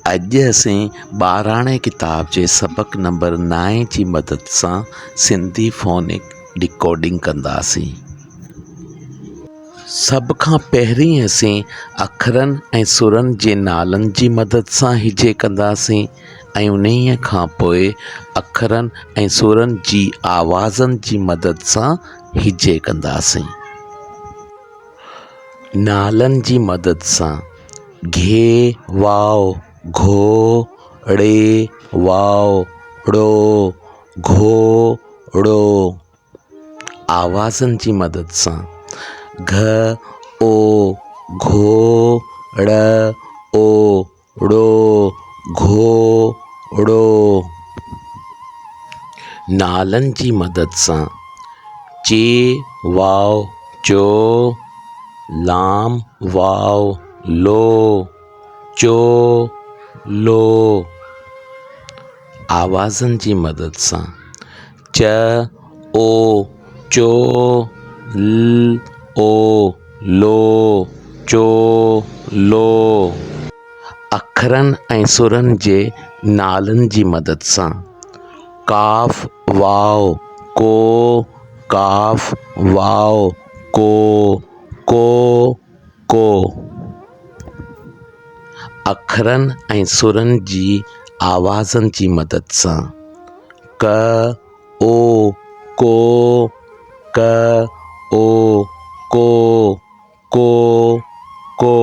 अॼु असीं ॿाराणे किताब जे सबक़ नंबर 9 जी मदद सां सिंधी फ़ोनिक डिकोडिंग कंदासीं। सभ खां पहिरीं असीं अखरनि ऐं सुरनि जे नालनि जी मदद सां हिजे कंदासीं ऐं उन्हीअ खां पोइ अखरनि ऐं सुरनि जी आवाज़नि जी मदद सां हिजे कंदासीं। नालनि जी मदद सां घे वाओ घो ड़े वाओ ड़ो घो ड़ो। आवाज़नि जी मदद सां घ ओ घो ड़ ओ ड़ो घो ड़ो। नालनि जी मदद सां चे वाओ चो लाम वाओ लो चो लो। आवाज़नि जी मदद सां च ओ चो ल ओ लो चो लो। अखरनि ऐं सुरनि जे नालनि जी मदद सां काफ़ वाओ को काफ़ वाओ को को। अखरनि ऐं सुरनि जी आवाज़नि जी मदद सां क ओ को क ओ को को।